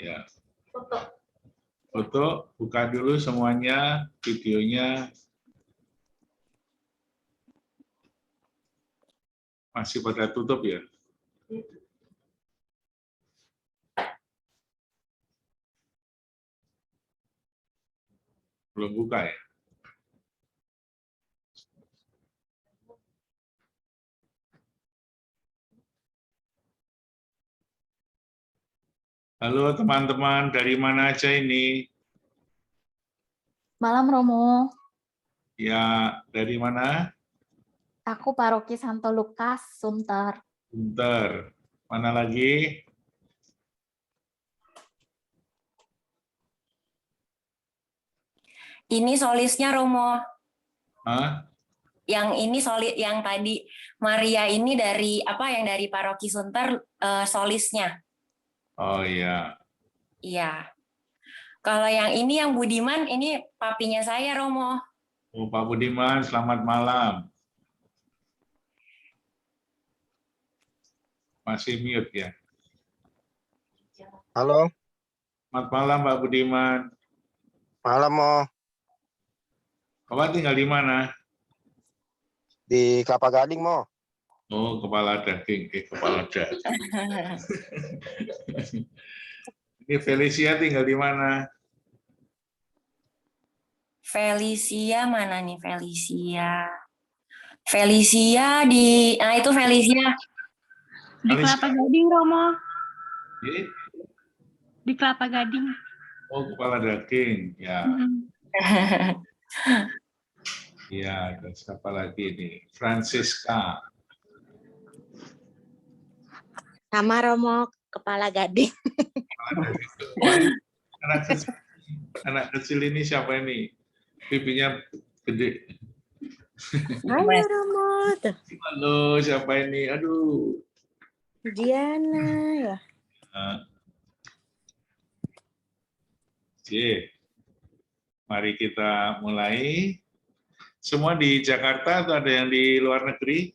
Ya. Foto, buka dulu semuanya, videonya. Masih pada tutup ya? Belum buka ya? Halo teman-teman, dari mana aja ini? Malam Romo, Ya, dari mana? aku Paroki Santo Lukas, Sunter. Bentar. Mana lagi? Ini solisnya Romo. Hah? Yang ini solis yang tadi Maria ini dari apa yang dari Paroki Sunter solisnya. Oh iya. Iya. Kalau yang ini yang Budiman ini papinya saya Romo. Oh, Pak Budiman, selamat malam. Masih mute ya? Halo, Selamat malam Pak Budiman. malam Mo. Bapak tinggal di mana? Di Kelapa Gading Mo. Oh, kepala daging. Kepala daging. Ini Felicia tinggal di mana? Felicia mana nih Felicia? Felicia di nah itu Felicia Di Kelapa Gading, Romo. Ini? Di Kelapa Gading. Oh, kepala daging. Ya. Ya, dan siapa lagi nih? Francisca. Sama Romo, Kepala Gading. Anak kecil ini siapa ini? Pipinya gede. Halo Romo. Tuh, Halo, siapa ini? Aduh. Diana ya. Oke. Mari kita mulai. Semua di Jakarta atau ada yang di luar negeri?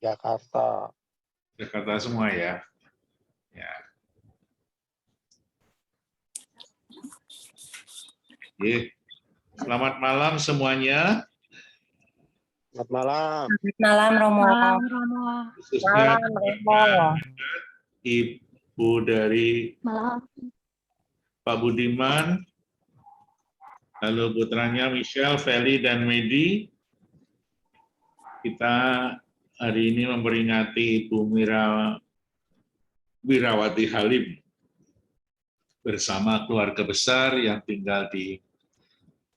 Jakarta. Jakarta semua ya. Ya. Oke. Selamat malam semuanya. Selamat malam. Malam Romo. Malam, Romo. Khususnya Ibu dari Malam. Pak Budiman, lalu putranya Michelle, Feli, dan Medi. Kita hari ini memperingati Ibu Wirawati Halim bersama keluarga besar yang tinggal di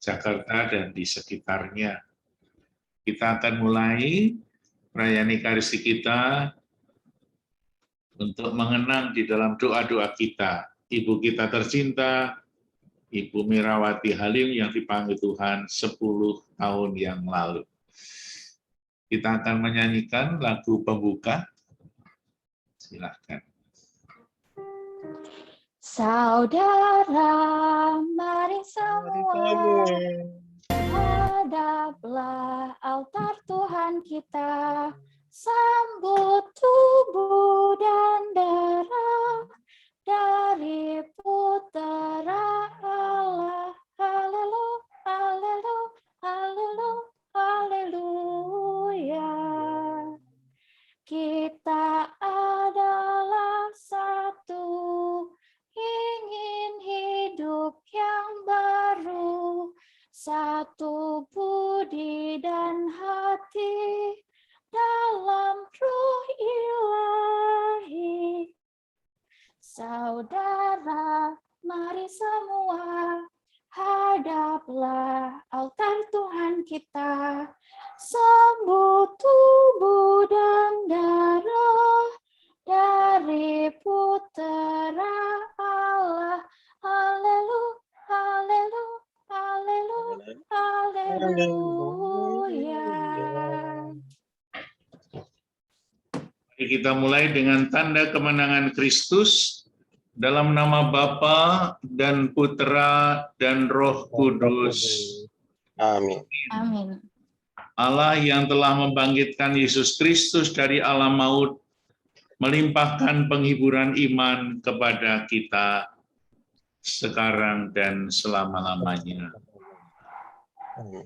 Jakarta dan di sekitarnya. Kita akan mulai perayaan Ekaristi kita untuk mengenang di dalam doa-doa kita Ibu kita tercinta, Ibu Wirawati Halim yang dipanggil Tuhan 10 tahun yang lalu. Kita akan menyanyikan lagu pembuka. Silakan. Saudara, mari semua hadaplah altar Tuhan kita, sambut tubuh dan darah dari Putera Allah. Haleluya, haleluya, haleluya, haleluya. Kita adalah satu, ingin hidup yang baru, satu budi dan hati dalam Roh Ilahi. Saudara, mari semua hadaplah altar Tuhan kita, sambut tubuh dan darah dari Putera Allah. Haleluya, haleluya, haleluya, haleluya. Mari kita mulai dengan tanda kemenangan Kristus dalam nama Bapa dan Putra dan Roh Kudus. Amin. melimpahkan penghiburan iman kepada kita sekarang dan selama-lamanya. Amin.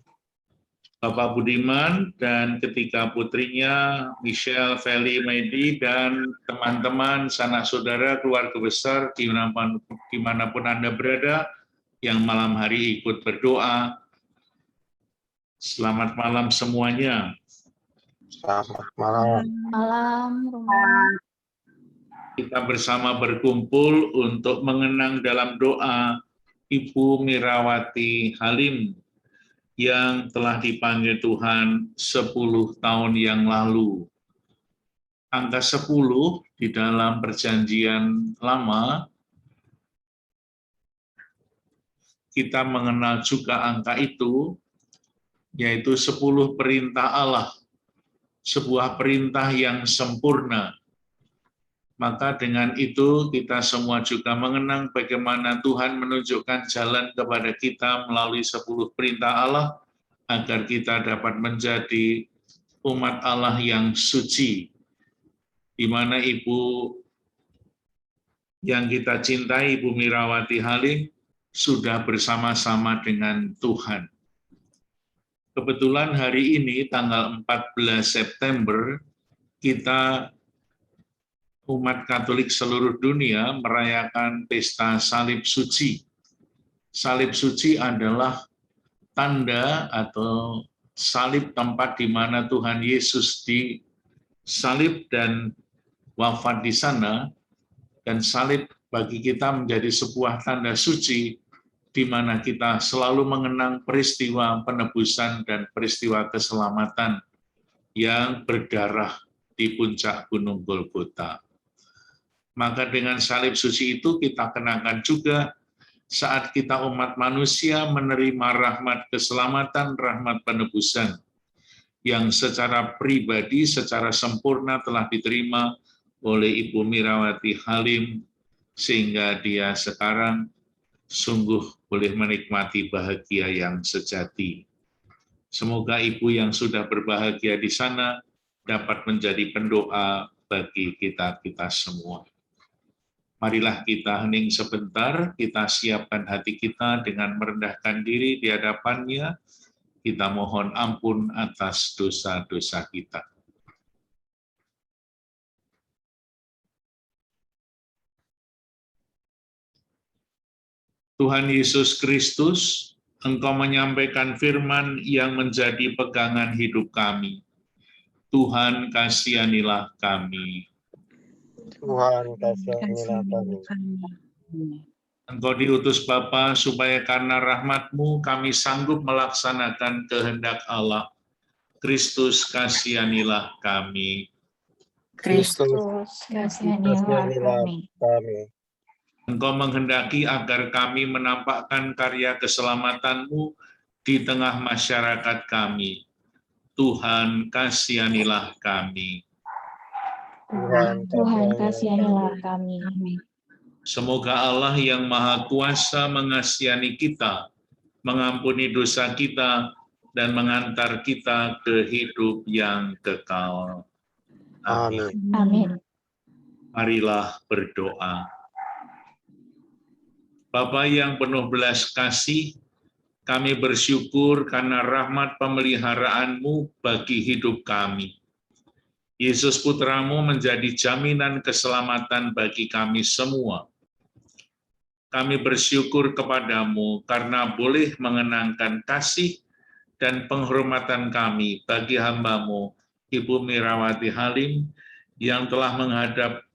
Bapak Budiman dan ketiga putrinya, Michelle, Feli, Medi, dan teman-teman, sanak saudara, keluarga besar, dimanapun Anda berada, yang malam hari ikut berdoa. Selamat malam semuanya. Selamat malam. Malam, Romo. Kita bersama berkumpul untuk mengenang dalam doa Ibu Mirawati Halim yang telah dipanggil Tuhan 10 tahun yang lalu. Angka 10 di dalam perjanjian lama, kita mengenal juga angka itu, yaitu 10 perintah Allah, sebuah perintah yang sempurna. Maka dengan itu kita semua juga mengenang bagaimana Tuhan menunjukkan jalan kepada kita melalui 10 perintah Allah agar kita dapat menjadi umat Allah yang suci, di mana Ibu yang kita cintai, Ibu Mirawati Halim, sudah bersama-sama dengan Tuhan. Kebetulan hari ini, tanggal 14 September, kita umat Katolik seluruh dunia merayakan pesta salib suci. Salib suci adalah tanda atau salib tempat di mana Tuhan Yesus disalib dan wafat di sana, dan salib bagi kita menjadi sebuah tanda suci di mana kita selalu mengenang peristiwa penebusan dan peristiwa keselamatan yang berdarah di puncak Gunung Golgota. Maka dengan salib suci itu kita kenakan juga saat kita umat manusia menerima rahmat keselamatan, rahmat penebusan, yang secara pribadi, secara sempurna telah diterima oleh Ibu Mirawati Halim, sehingga dia sekarang sungguh boleh menikmati bahagia yang sejati. Semoga Ibu yang sudah berbahagia di sana dapat menjadi pendoa bagi kita-kita semua. Marilah kita hening sebentar, kita siapkan hati kita dengan merendahkan diri di hadapannya. Kita mohon ampun atas dosa-dosa kita. Tuhan Yesus Kristus, Engkau menyampaikan firman yang menjadi pegangan hidup kami. Tuhan, kasihanilah kami. Tuhan, kasihanilah kami. Engkau diutus Bapa supaya karena rahmat-Mu kami sanggup melaksanakan kehendak Allah. Kristus, kasihanilah kami. Kristus, Kasihanilah kami. kami. Engkau menghendaki agar kami menampakkan karya keselamatan-Mu di tengah masyarakat kami. Tuhan, kasihanilah kami. Tuhan, kasihanilah kami. Semoga Allah yang Maha Kuasa mengasihani kita, mengampuni dosa kita, dan mengantar kita ke hidup yang kekal. Amin. Amin. Marilah berdoa. Bapa yang penuh belas kasih, kami bersyukur karena rahmat pemeliharaan-Mu bagi hidup kami. Yesus Putra-Mu menjadi jaminan keselamatan bagi kami semua. Kami bersyukur kepadamu karena boleh mengenangkan kasih dan penghormatan kami bagi hamba-Mu, Ibu Mirawati Halim, yang telah menghadap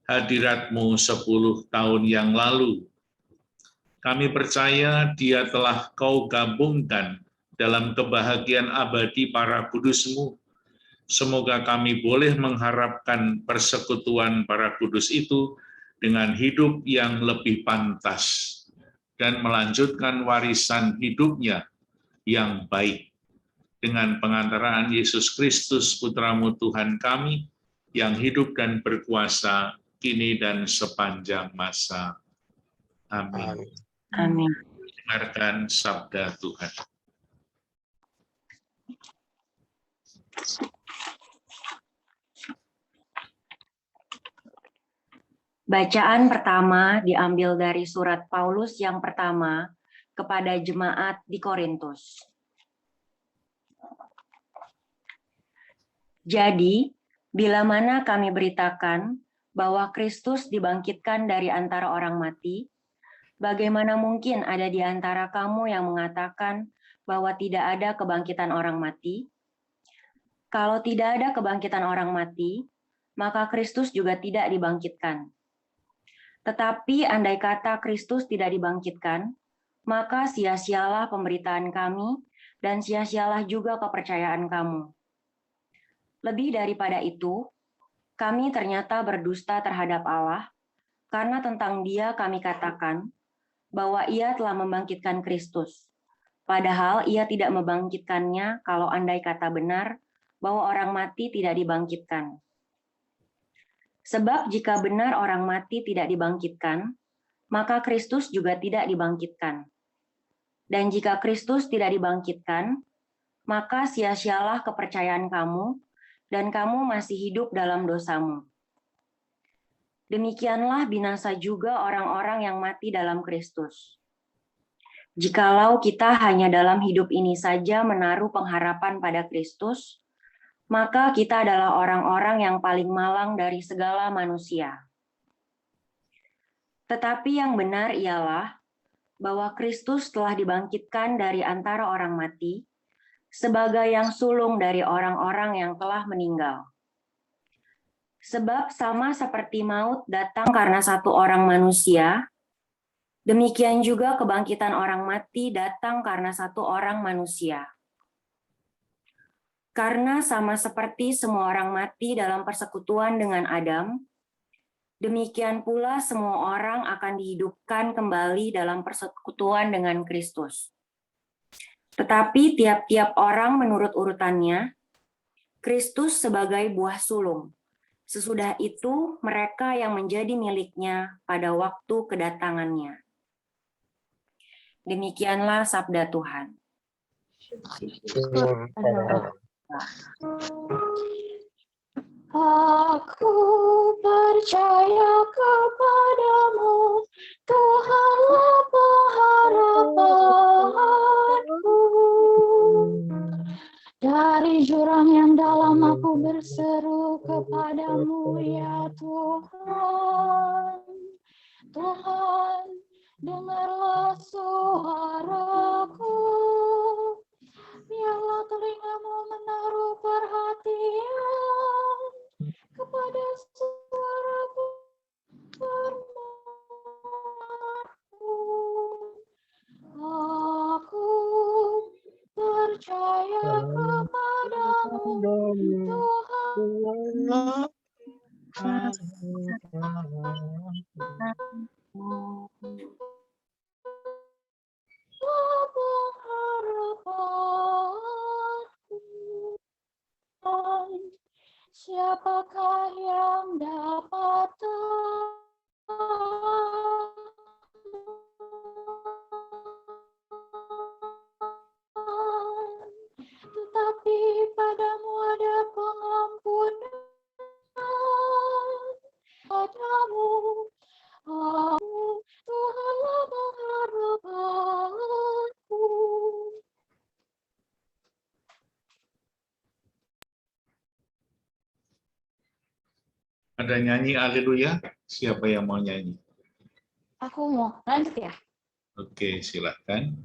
hadirat-Mu 10 tahun yang lalu. Kami percaya dia telah Kau gabungkan dalam kebahagiaan abadi para kudus-Mu. Semoga kami boleh mengharapkan persekutuan para kudus itu dengan hidup yang lebih pantas dan melanjutkan warisan hidupnya yang baik dengan pengantaraan Yesus Kristus, Putra-Mu Tuhan kami, yang hidup dan berkuasa kini dan sepanjang masa. Amin. Amin. Dengarkan sabda Tuhan. Bacaan pertama diambil dari surat Paulus yang pertama kepada jemaat di Korintus. Jadi, bila mana kami beritakan bahwa Kristus dibangkitkan dari antara orang mati, bagaimana mungkin ada di antara kamu yang mengatakan bahwa tidak ada kebangkitan orang mati? Kalau tidak ada kebangkitan orang mati, maka Kristus juga tidak dibangkitkan. Tetapi andai kata Kristus tidak dibangkitkan, maka sia-sialah pemberitaan kami dan sia-sialah juga kepercayaan kamu. Lebih daripada itu, kami ternyata berdusta terhadap Allah, karena tentang Dia kami katakan bahwa Ia telah membangkitkan Kristus. Padahal Ia tidak membangkitkannya kalau andai kata benar bahwa orang mati tidak dibangkitkan. Sebab jika benar orang mati tidak dibangkitkan, maka Kristus juga tidak dibangkitkan. Dan jika Kristus tidak dibangkitkan, maka sia-sialah kepercayaan kamu, dan kamu masih hidup dalam dosamu. Demikianlah binasa juga orang-orang yang mati dalam Kristus. Jikalau kita hanya dalam hidup ini saja menaruh pengharapan pada Kristus, maka kita adalah orang-orang yang paling malang dari segala manusia. Tetapi yang benar ialah bahwa Kristus telah dibangkitkan dari antara orang mati sebagai yang sulung dari orang-orang yang telah meninggal. Sebab sama seperti maut datang karena satu orang manusia, demikian juga kebangkitan orang mati datang karena satu orang manusia. Karena sama seperti semua orang mati dalam persekutuan dengan Adam, demikian pula semua orang akan dihidupkan kembali dalam persekutuan dengan Kristus. Tetapi tiap-tiap orang menurut urutannya, Kristus sebagai buah sulung. Sesudah itu mereka yang menjadi miliknya pada waktu kedatangannya. Demikianlah sabda Tuhan. Aku percaya kepadamu, Tuhanlah pengharapanku. Dari jurang yang dalam aku berseru kepadamu, ya Tuhan. Tuhan, dengarlah suaraku. Biarlah telingamu menaruh perhatian kepada suara permohonanku. Aku percaya kepadamu, Tuhan. Siapakah yang dapat tetapi padamu ada pengampunan, padamu aku, Tuhanlah pengharapanku. Ada nyanyi haleluya? Siapa yang mau nyanyi? Aku mau lanjut ya. Oke, silakan.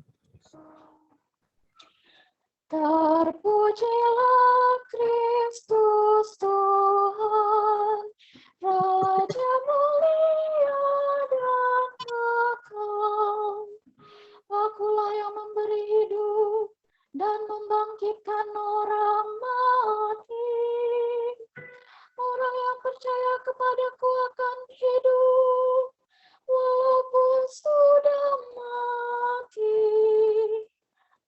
Terpujilah Kristus Tuhan, Raja mulia dan kekal. Akulah yang memberi hidup dan membangkitkan orang mati. Orang yang percaya kepadaku akan hidup, walaupun sudah mati.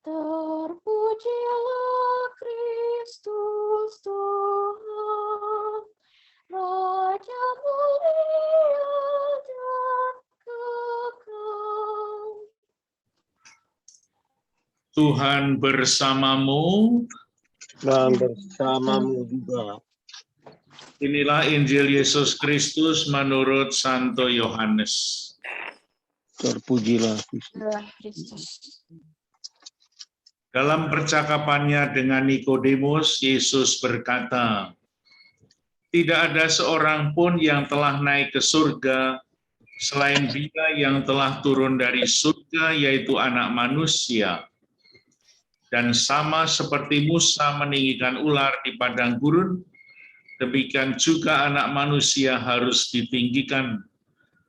Terpujilah Kristus Tuhan, Raja mulia dan kekal. Tuhan bersamamu Dan bersamamu juga. Inilah Injil Yesus Kristus menurut Santo Yohanes. Terpujilah Kristus. Allah Kristus. Dalam percakapannya dengan Nikodemus, Yesus berkata, "Tidak ada seorang pun yang telah naik ke surga selain Dia yang telah turun dari surga, yaitu Anak Manusia. Dan sama seperti Musa meninggikan ular di padang gurun, demikian juga Anak Manusia harus ditinggikan,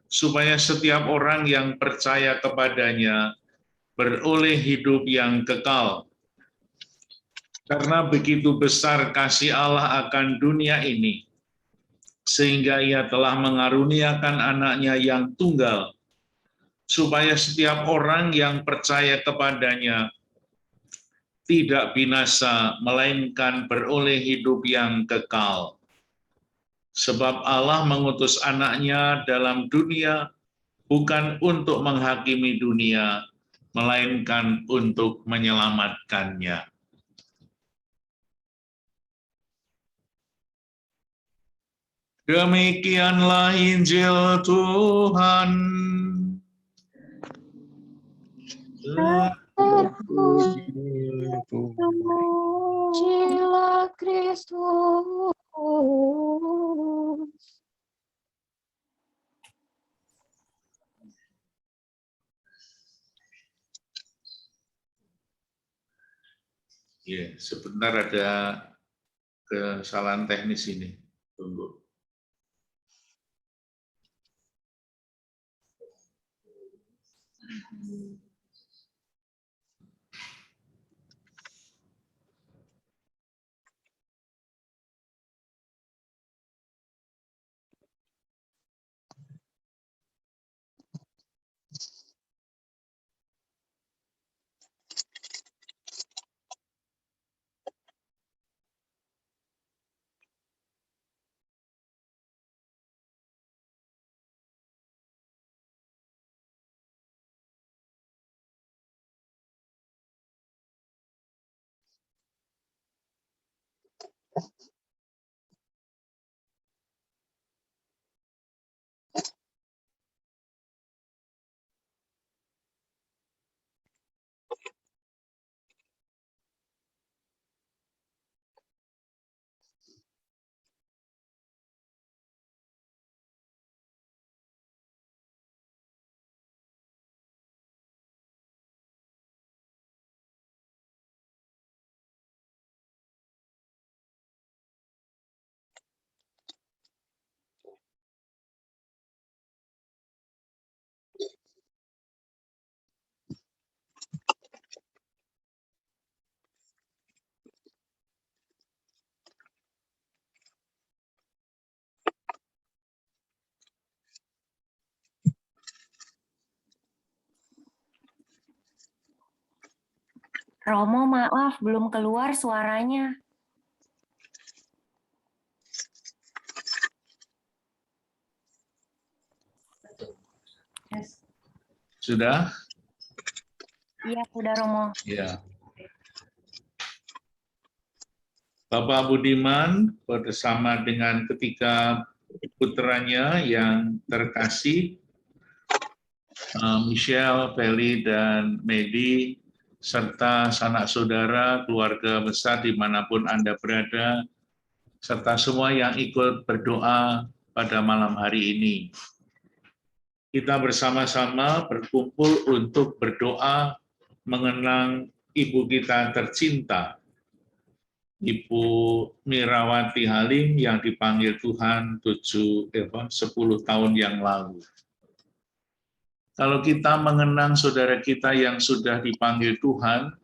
supaya setiap orang yang percaya kepadanya beroleh hidup yang kekal. Karena begitu besar kasih Allah akan dunia ini, sehingga Ia telah mengaruniakan anaknya yang tunggal, supaya setiap orang yang percaya kepadanya tidak binasa, melainkan beroleh hidup yang kekal. Sebab Allah mengutus anaknya dalam dunia bukan untuk menghakimi dunia, melainkan untuk menyelamatkannya." Demikianlah Injil Tuhan. Terpujilah Kristus. Ya, sebentar ada kesalahan teknis ini. Tunggu. Romo, maaf, belum keluar suaranya. Sudah? Iya, sudah Romo. Ya. Bapak Budiman bersama dengan ketiga putranya yang terkasih, Michelle, Feli, dan Medi, serta sanak saudara, keluarga besar dimanapun Anda berada, serta semua yang ikut berdoa pada malam hari ini. Kita bersama-sama berkumpul untuk berdoa mengenang ibu kita tercinta, Ibu Mirawati Halim yang dipanggil Tuhan 10 tahun yang lalu. Kalau kita mengenang saudara kita yang sudah dipanggil Tuhan,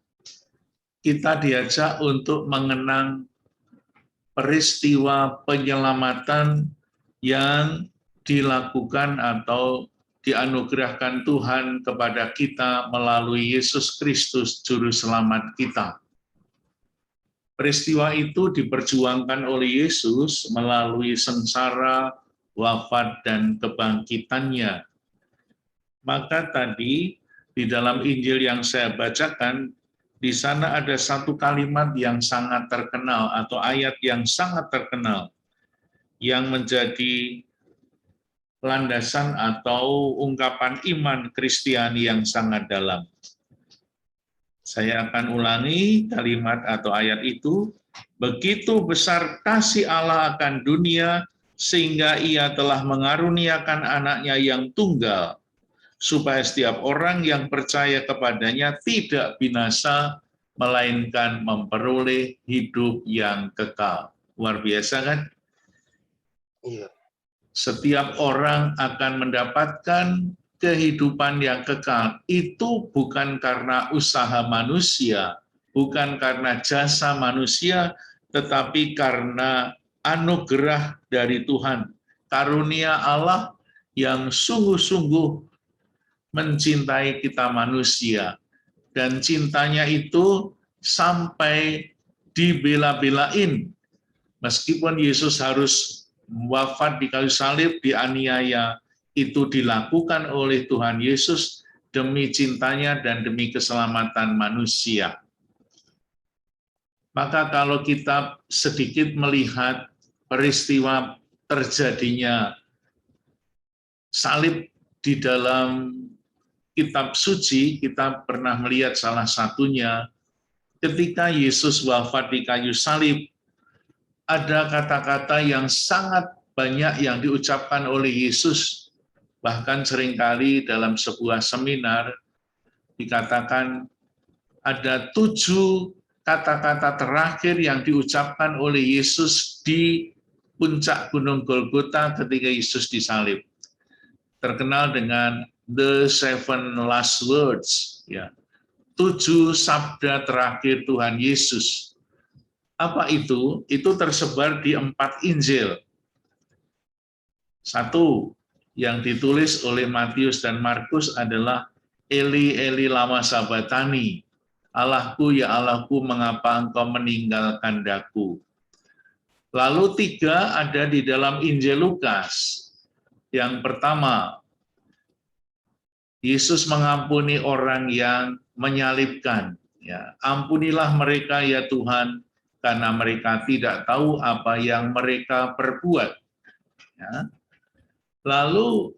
kita diajak untuk mengenang peristiwa penyelamatan yang dilakukan atau dianugerahkan Tuhan kepada kita melalui Yesus Kristus, Juru Selamat kita. Peristiwa itu diperjuangkan oleh Yesus melalui sengsara, wafat, dan kebangkitannya. Maka tadi di dalam Injil yang saya bacakan, di sana ada satu kalimat yang sangat terkenal atau ayat yang sangat terkenal, yang menjadi landasan atau ungkapan iman Kristiani yang sangat dalam. Saya akan ulangi kalimat atau ayat itu. Begitu besar kasih Allah akan dunia, sehingga ia telah mengaruniakan anaknya yang tunggal, supaya setiap orang yang percaya kepadanya tidak binasa, melainkan memperoleh hidup yang kekal. Luar biasa kan? Iya. Setiap orang akan mendapatkan kehidupan yang kekal. Itu bukan karena usaha manusia, bukan karena jasa manusia, tetapi karena anugerah dari Tuhan. Karunia Allah yang sungguh-sungguh mencintai kita manusia. Dan cintanya itu sampai dibela-belain. Meskipun Yesus harus wafat di kayu salib, dianiaya, itu dilakukan oleh Tuhan Yesus demi cintanya dan demi keselamatan manusia. Maka kalau kita sedikit melihat peristiwa terjadinya salib di dalam kitab suci, kita pernah melihat salah satunya ketika Yesus wafat di kayu salib, ada kata-kata yang sangat banyak yang diucapkan oleh Yesus. Bahkan seringkali dalam sebuah seminar dikatakan ada 7 kata-kata terakhir yang diucapkan oleh Yesus di puncak Gunung Golgota ketika Yesus disalib. Terkenal dengan the 7 last words, ya. 7 sabda terakhir Tuhan Yesus. Apa itu? Itu tersebar di 4 Injil. 1 yang ditulis oleh Matius dan Markus adalah Eli Eli lama sabatani, Allahku ya Allahku mengapa engkau meninggalkan daku. Lalu 3 ada di dalam Injil Lukas. Yang pertama, Yesus mengampuni orang yang menyalibkan. Ya, ampunilah mereka ya Tuhan, karena mereka tidak tahu apa yang mereka perbuat. Ya. Lalu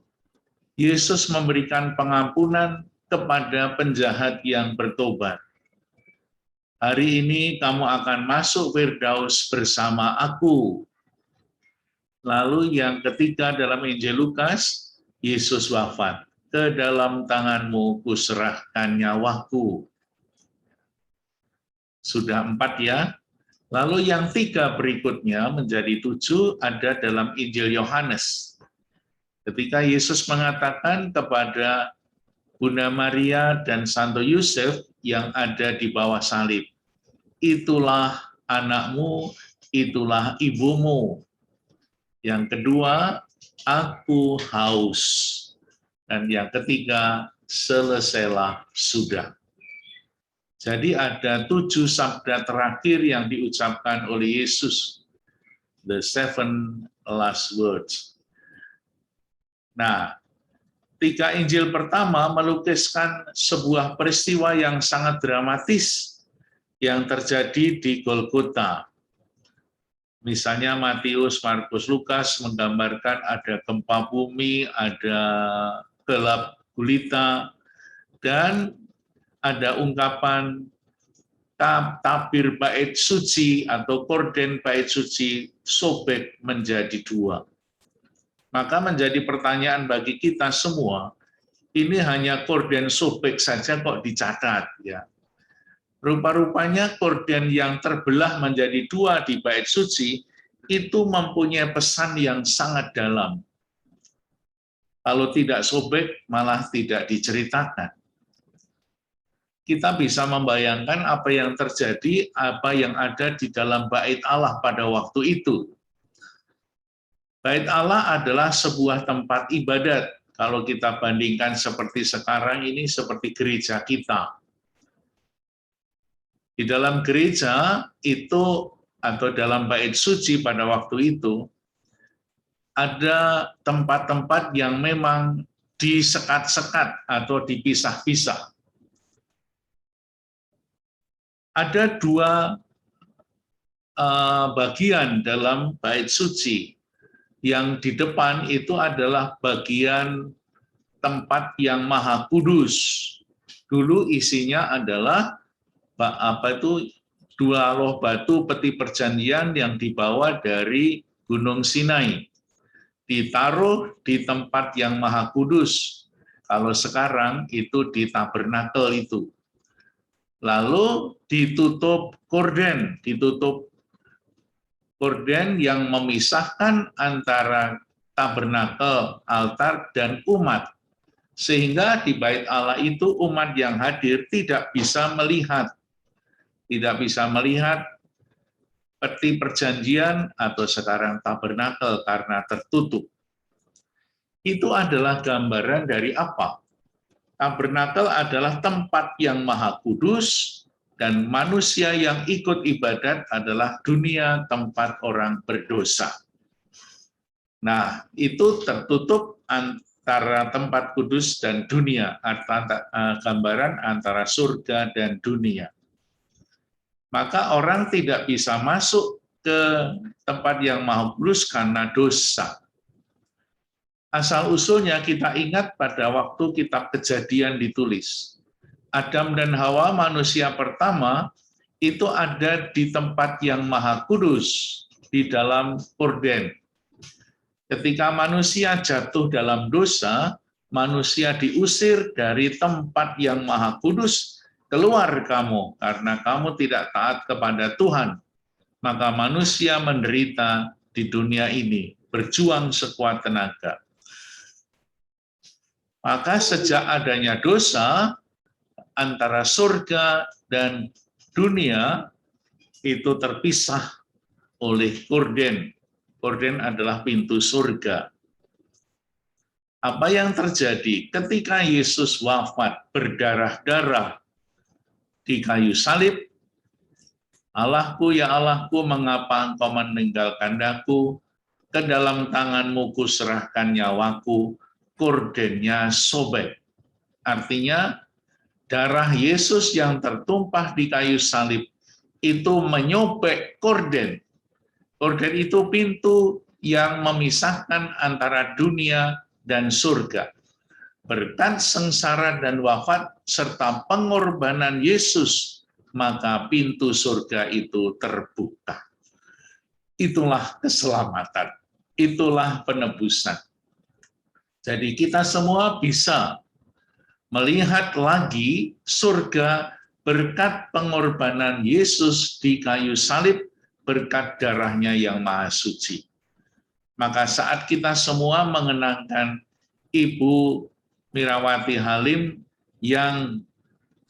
Yesus memberikan pengampunan kepada penjahat yang bertobat. Hari ini kamu akan masuk Firdaus bersama aku. Lalu yang ketiga dalam Injil Lukas, Yesus wafat. Ke dalam tanganmu kuserahkan nyawaku. Sudah 4 ya. Lalu yang 3 berikutnya menjadi 7 ada dalam Injil Yohanes. Ketika Yesus mengatakan kepada Bunda Maria dan Santo Yusuf yang ada di bawah salib, itulah anakmu, itulah ibumu. Yang kedua, aku haus. Dan yang ketiga, selesailah sudah. Jadi ada 7 sabda terakhir yang diucapkan oleh Yesus. The 7 last words. Nah, 3 Injil pertama melukiskan sebuah peristiwa yang sangat dramatis yang terjadi di Golgota. Misalnya Matius, Markus, Lukas menggambarkan ada gempa bumi, ada gelap gulita, dan ada ungkapan tabir bait suci atau korden bait suci sobek menjadi 2. Maka menjadi pertanyaan bagi kita semua, ini hanya korden sobek saja kok dicatat, ya. Rupa-rupanya korden yang terbelah menjadi 2 di bait suci itu mempunyai pesan yang sangat dalam. Kalau tidak sobek malah tidak diceritakan. Kita bisa membayangkan apa yang terjadi, apa yang ada di dalam bait Allah pada waktu itu. Bait Allah adalah sebuah tempat ibadat. Kalau kita bandingkan seperti sekarang ini, seperti gereja kita. Di dalam gereja itu, atau dalam bait suci pada waktu itu, ada tempat-tempat yang memang disekat-sekat atau dipisah-pisah. Ada 2 bagian dalam bait suci. Yang di depan itu adalah bagian tempat yang maha kudus. Dulu isinya adalah dua loh batu peti perjanjian yang dibawa dari Gunung Sinai. Ditaruh di tempat yang maha kudus. Kalau sekarang itu di tabernakel itu. Lalu ditutup korden yang memisahkan antara tabernakel, altar, dan umat. Sehingga di bait Allah itu umat yang hadir tidak bisa melihat peti perjanjian atau sekarang tabernakel karena tertutup. Itu adalah gambaran dari apa? Tabernakel adalah tempat yang maha kudus, dan manusia yang ikut ibadat adalah dunia tempat orang berdosa. Nah, itu tertutup antara tempat kudus dan dunia, gambaran antara surga dan dunia. Maka orang tidak bisa masuk ke tempat yang maha kudus karena dosa. Asal-usulnya kita ingat pada waktu kitab Kejadian ditulis. Adam dan Hawa manusia pertama itu ada di tempat yang maha kudus, di dalam korden. Ketika manusia jatuh dalam dosa, manusia diusir dari tempat yang maha kudus, keluar kamu, karena kamu tidak taat kepada Tuhan. Maka manusia menderita di dunia ini, berjuang sekuat tenaga. Maka sejak adanya dosa, antara surga dan dunia itu terpisah oleh korden. Korden adalah pintu surga. Apa yang terjadi ketika Yesus wafat berdarah-darah di kayu salib? Allahku, ya Allahku, mengapa engkau meninggalkan aku? Ke dalam tanganmu kuserahkan nyawaku. Kordennya sobek. Artinya darah Yesus yang tertumpah di kayu salib itu menyobek korden. Korden itu pintu yang memisahkan antara dunia dan surga. Berkat sengsara dan wafat serta pengorbanan Yesus, maka pintu surga itu terbuka. Itulah keselamatan, itulah penebusan. Jadi kita semua bisa melihat lagi surga berkat pengorbanan Yesus di kayu salib, berkat darahnya yang maha suci. Maka saat kita semua mengenangkan Ibu Mirawati Halim yang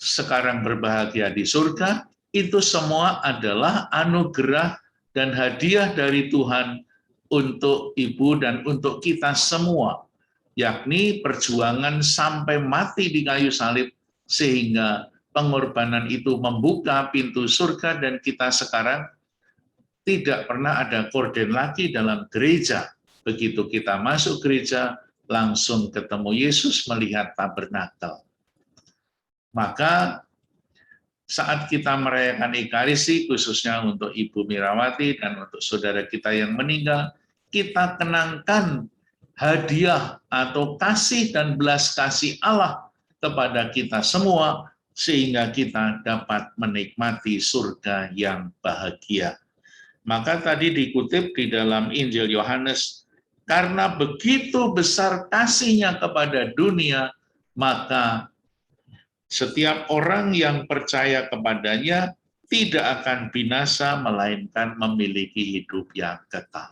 sekarang berbahagia di surga, itu semua adalah anugerah dan hadiah dari Tuhan untuk Ibu dan untuk kita semua, yakni perjuangan sampai mati di kayu salib, sehingga pengorbanan itu membuka pintu surga dan kita sekarang tidak pernah ada korden lagi dalam gereja. Begitu kita masuk gereja, langsung ketemu Yesus melihat tabernakel. Maka saat kita merayakan Ekaristi, khususnya untuk Ibu Mirawati dan untuk saudara kita yang meninggal, kita kenangkan hadiah atau kasih dan belas kasih Allah kepada kita semua, sehingga kita dapat menikmati surga yang bahagia. Maka tadi dikutip di dalam Injil Yohanes, karena begitu besar kasihnya kepada dunia, maka setiap orang yang percaya kepadanya tidak akan binasa, melainkan memiliki hidup yang kekal.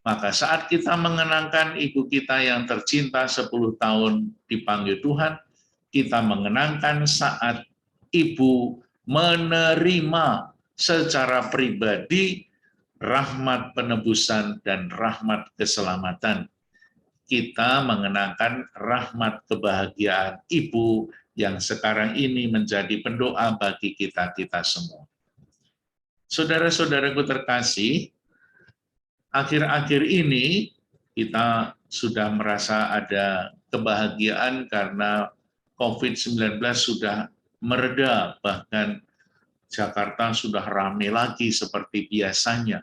Maka saat kita mengenangkan ibu kita yang tercinta 10 tahun dipanggil Tuhan, kita mengenangkan saat ibu menerima secara pribadi rahmat penebusan dan rahmat keselamatan. Kita mengenangkan rahmat kebahagiaan ibu yang sekarang ini menjadi pendoa bagi kita semua. Saudara-saudaraku terkasih, akhir-akhir ini kita sudah merasa ada kebahagiaan karena COVID-19 sudah mereda, bahkan Jakarta sudah ramai lagi seperti biasanya.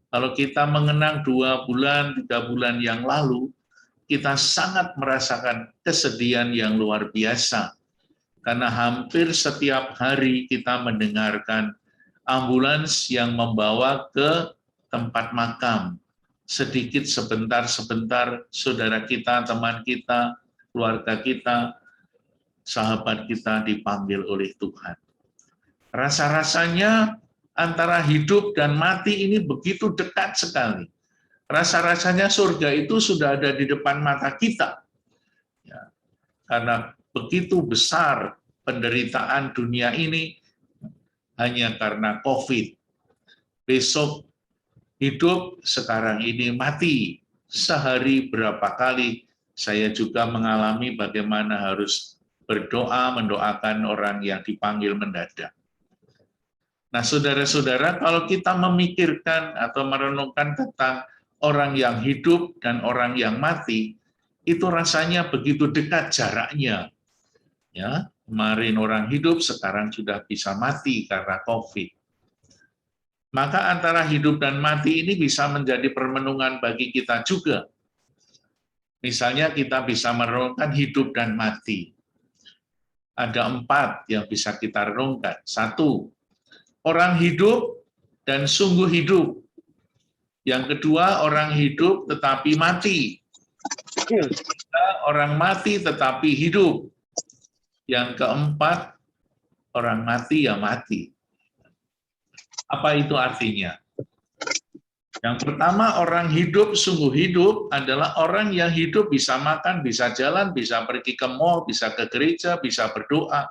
Kalau kita mengenang 2 bulan, 3 bulan yang lalu, kita sangat merasakan kesedihan yang luar biasa. Karena hampir setiap hari kita mendengarkan ambulans yang membawa ke tempat makam. Sedikit sebentar, saudara kita, teman kita, keluarga kita, sahabat kita dipanggil oleh Tuhan. Rasa-rasanya antara hidup dan mati ini begitu dekat sekali. Rasa-rasanya surga itu sudah ada di depan mata kita. Ya, karena begitu besar penderitaan dunia ini hanya karena COVID. Besok hidup, sekarang ini mati. Sehari berapa kali saya juga mengalami bagaimana harus berdoa, mendoakan orang yang dipanggil mendadak. Nah, saudara-saudara, kalau kita memikirkan atau merenungkan tentang orang yang hidup dan orang yang mati, itu rasanya begitu dekat jaraknya. Ya, kemarin orang hidup, sekarang sudah bisa mati karena COVID. Maka antara hidup dan mati ini bisa menjadi permenungan bagi kita juga. Misalnya kita bisa merenungkan hidup dan mati. Ada 4 yang bisa kita renungkan. 1, orang hidup dan sungguh hidup. Yang kedua, orang hidup tetapi mati. Orang mati tetapi hidup. Yang keempat, orang mati ya mati. Apa itu artinya? Yang pertama, orang hidup sungguh hidup adalah orang yang hidup bisa makan, bisa jalan, bisa pergi ke mall, bisa ke gereja, bisa berdoa.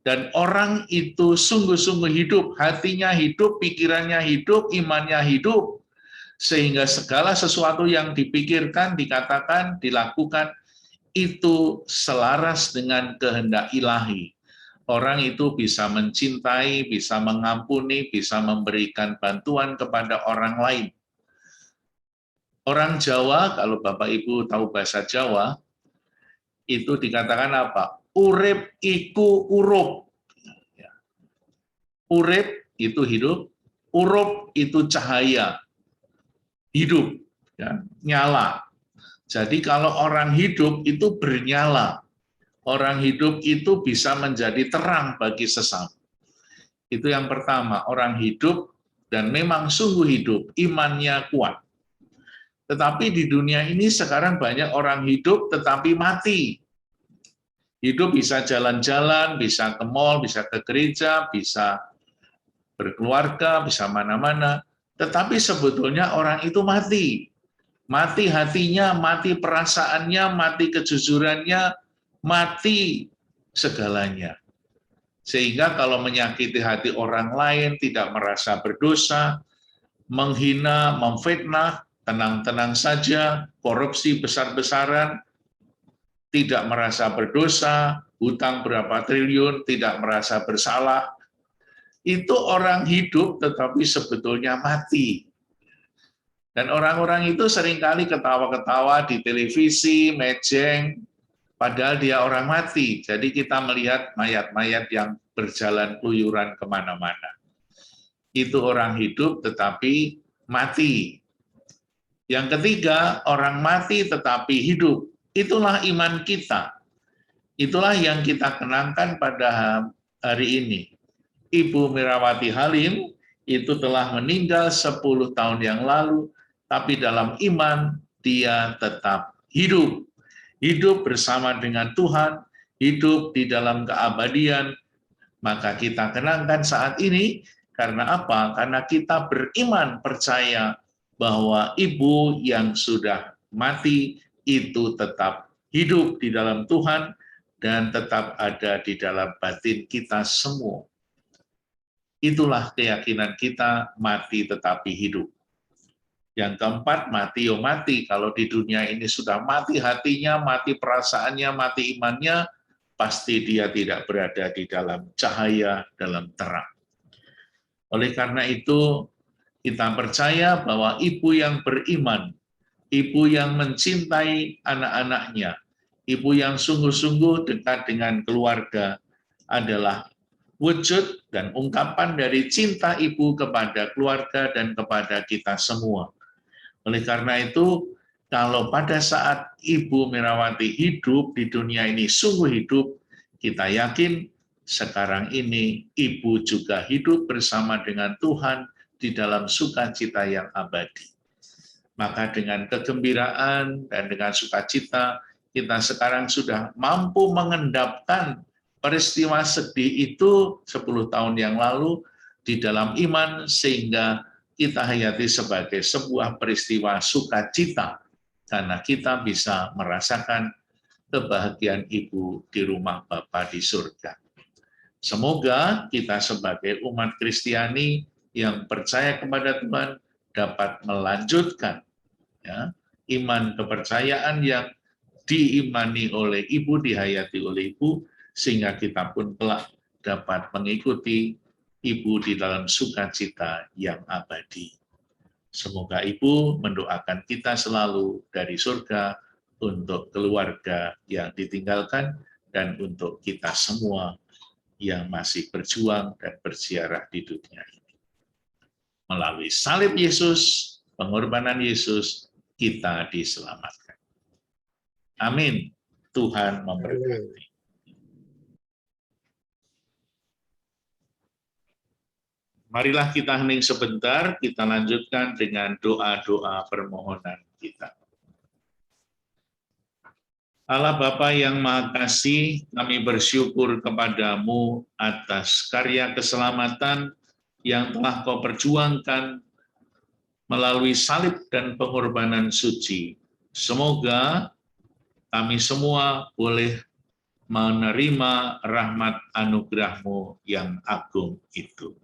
Dan orang itu sungguh-sungguh hidup, hatinya hidup, pikirannya hidup, imannya hidup. Sehingga segala sesuatu yang dipikirkan, dikatakan, dilakukan, itu selaras dengan kehendak ilahi. Orang itu bisa mencintai, bisa mengampuni, bisa memberikan bantuan kepada orang lain. Orang Jawa, kalau Bapak Ibu tahu bahasa Jawa, itu dikatakan apa? Urip iku urup. Urip itu hidup, urup itu cahaya, hidup, ya, nyala. Jadi kalau orang hidup itu bernyala, orang hidup itu bisa menjadi terang bagi sesama. Itu yang pertama, orang hidup dan memang sungguh hidup, imannya kuat. Tetapi di dunia ini sekarang banyak orang hidup tetapi mati. Hidup bisa jalan-jalan, bisa ke mall, bisa ke gereja, bisa berkeluarga, bisa mana-mana. Tetapi sebetulnya orang itu mati. Mati hatinya, mati perasaannya, mati kejujurannya, mati segalanya. Sehingga kalau menyakiti hati orang lain, tidak merasa berdosa, menghina, memfitnah, tenang-tenang saja, korupsi besar-besaran, tidak merasa berdosa, hutang berapa triliun, tidak merasa bersalah, itu orang hidup tetapi sebetulnya mati. Dan orang-orang itu seringkali ketawa-ketawa di televisi, mejeng, padahal dia orang mati. Jadi kita melihat mayat-mayat yang berjalan keluyuran kemana-mana. Itu orang hidup tetapi mati. Yang ketiga, orang mati tetapi hidup. Itulah iman kita. Itulah yang kita kenangkan pada hari ini. Ibu Mirawati Halim itu telah meninggal 10 tahun yang lalu, tapi dalam iman dia tetap hidup. Hidup bersama dengan Tuhan, hidup di dalam keabadian. Maka kita kenangkan saat ini, karena apa? Karena kita beriman, percaya bahwa ibu yang sudah mati itu tetap hidup di dalam Tuhan dan tetap ada di dalam batin kita semua. Itulah keyakinan kita, mati tetapi hidup. Yang keempat, mati yo mati. Kalau di dunia ini sudah mati hatinya, mati perasaannya, mati imannya, pasti dia tidak berada di dalam cahaya, dalam terang. Oleh karena itu, kita percaya bahwa ibu yang beriman, ibu yang mencintai anak-anaknya, ibu yang sungguh-sungguh dekat dengan keluarga adalah wujud dan ungkapan dari cinta Ibu kepada keluarga dan kepada kita semua. Oleh karena itu, kalau pada saat Ibu Mirawati hidup di dunia ini sungguh hidup, kita yakin sekarang ini Ibu juga hidup bersama dengan Tuhan di dalam sukacita yang abadi. Maka dengan kegembiraan dan dengan sukacita, kita sekarang sudah mampu mengendapkan peristiwa sedih itu 10 tahun yang lalu di dalam iman, sehingga kita hayati sebagai sebuah peristiwa sukacita, karena kita bisa merasakan kebahagiaan Ibu di rumah Bapa di surga. Semoga kita sebagai umat Kristiani yang percaya kepada Tuhan dapat melanjutkan ya, iman kepercayaan yang diimani oleh Ibu, dihayati oleh Ibu, sehingga kita pun kelak dapat mengikuti Ibu di dalam sukacita yang abadi. Semoga Ibu mendoakan kita selalu dari surga untuk keluarga yang ditinggalkan dan untuk kita semua yang masih berjuang dan berziarah di dunia ini. Melalui salib Yesus, pengorbanan Yesus, kita diselamatkan. Amin. Tuhan memberkati. Marilah kita hening sebentar, kita lanjutkan dengan doa-doa permohonan kita. Allah Bapa yang Maha Kasih, kami bersyukur kepadamu atas karya keselamatan yang telah Kau perjuangkan melalui salib dan pengorbanan suci. Semoga kami semua boleh menerima rahmat anugerah-Mu yang agung itu.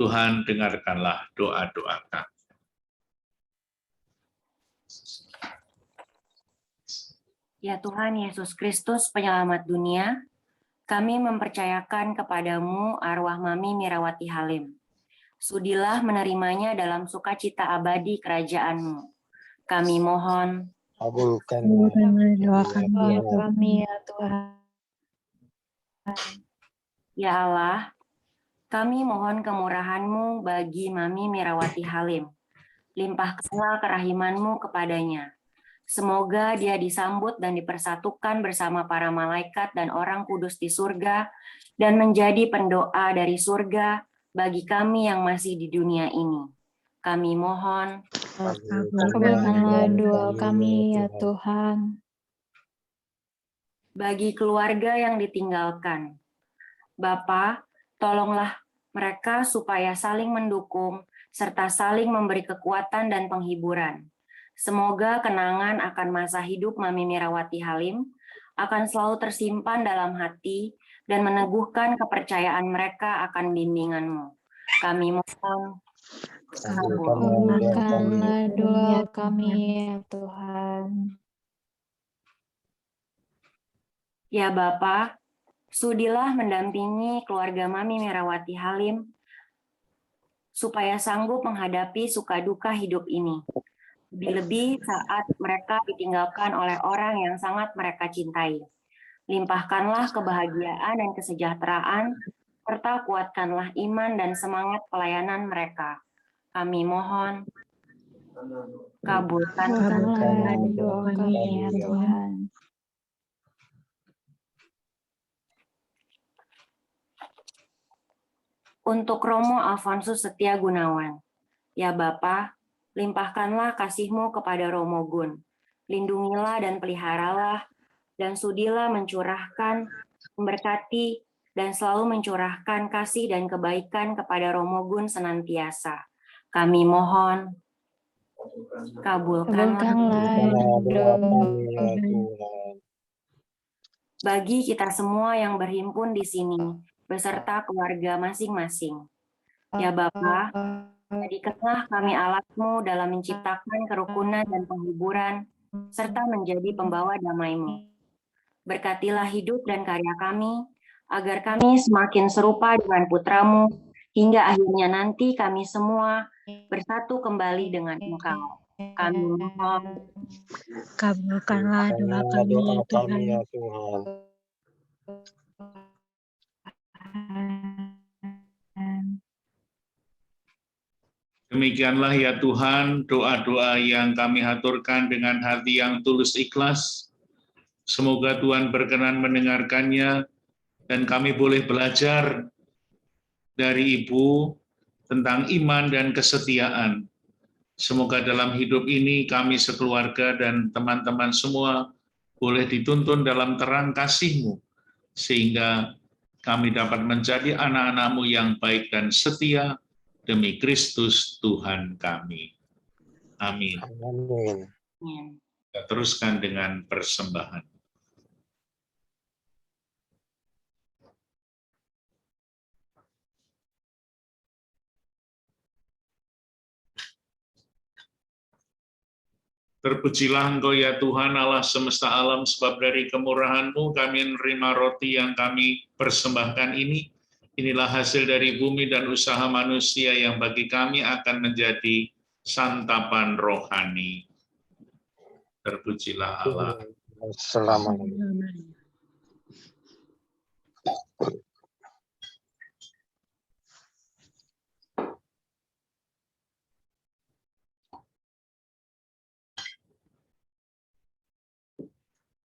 Tuhan, dengarkanlah doa-doa kami. Ya Tuhan Yesus Kristus, penyelamat dunia, kami mempercayakan kepadamu arwah Mami Mirawati Halim. Sudilah menerimanya dalam sukacita abadi kerajaan-Mu. Kami mohon, Kabulkan doa kami ya Tuhan. ya Allah, kami mohon kemurahan-Mu bagi Mami Mirawati Halim. Limpahkanlah kerahiman-Mu kepadanya. Semoga dia disambut dan dipersatukan bersama para malaikat dan orang kudus di surga, dan menjadi pendoa dari surga bagi kami yang masih di dunia ini. Kami mohon, Kabulkanlah doa kami ya Tuhan. bagi keluarga yang ditinggalkan. Bapa, tolonglah mereka supaya saling mendukung serta saling memberi kekuatan dan penghiburan. Semoga kenangan akan masa hidup Mami Mirawati Halim akan selalu tersimpan dalam hati dan meneguhkan kepercayaan mereka akan bimbingan-Mu. Kami mohon, Kabulkanlah doa kami ya Tuhan. ya Bapa, sudilah mendampingi keluarga Mami Mirawati Halim supaya sanggup menghadapi suka duka hidup ini. Lebih-lebih saat mereka ditinggalkan oleh orang yang sangat mereka cintai. Limpahkanlah kebahagiaan dan kesejahteraan, serta kuatkanlah iman dan semangat pelayanan mereka. Kami mohon, Kabulkanlah doa kami ya Tuhan. untuk Romo Alfonsus Setia Gunawan. Ya Bapa, limpahkanlah kasih-Mu kepada Romo Gun. Lindungilah dan peliharalah, dan sudilah mencurahkan, memberkati, dan selalu mencurahkan kasih dan kebaikan kepada Romo Gun senantiasa. Kami mohon, kabulkanlah doa bagi kita semua yang berhimpun di sini, beserta keluarga masing-masing. Ya Bapa, jadikanlah kami alat-Mu dalam menciptakan kerukunan dan penghiburan, serta menjadi pembawa damai-Mu. Berkatilah hidup dan karya kami, agar kami semakin serupa dengan Putra-Mu, hingga akhirnya nanti kami semua bersatu kembali dengan Engkau. Kami mohon, Kabulkanlah doa kami ya Tuhan. Tuhan. Demikianlah ya Tuhan, doa-doa yang kami haturkan dengan hati yang tulus ikhlas. Semoga Tuhan berkenan mendengarkannya, dan kami boleh belajar dari Ibu tentang iman dan kesetiaan. Semoga dalam hidup ini kami sekeluarga dan teman-teman semua boleh dituntun dalam terang kasih-Mu, sehingga kami dapat menjadi anak-anak-Mu yang baik dan setia, demi Kristus Tuhan kami. Amin. Amin. Kita teruskan dengan persembahan. Terpujilah Engkau ya Tuhan Allah semesta alam, sebab dari kemurahan-Mu kami menerima roti yang kami persembahkan ini. Inilah hasil dari bumi dan usaha manusia yang bagi kami akan menjadi santapan rohani. Terpujilah Allah. Selamanya.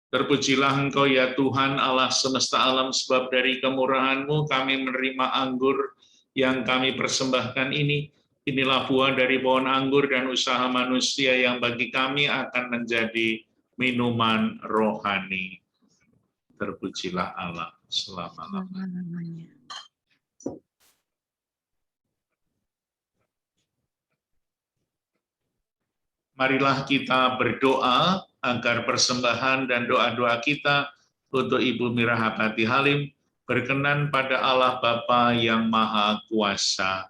Terpujilah Engkau ya Tuhan Allah semesta alam, sebab dari kemurahan-Mu kami menerima anggur yang kami persembahkan ini. Inilah buah dari pohon anggur dan usaha manusia yang bagi kami akan menjadi minuman rohani. Terpujilah Allah selama-lamanya. Marilah kita berdoa agar persembahan dan doa-doa kita untuk Ibu Mirahapati Halim berkenan pada Allah Bapa yang Maha Kuasa.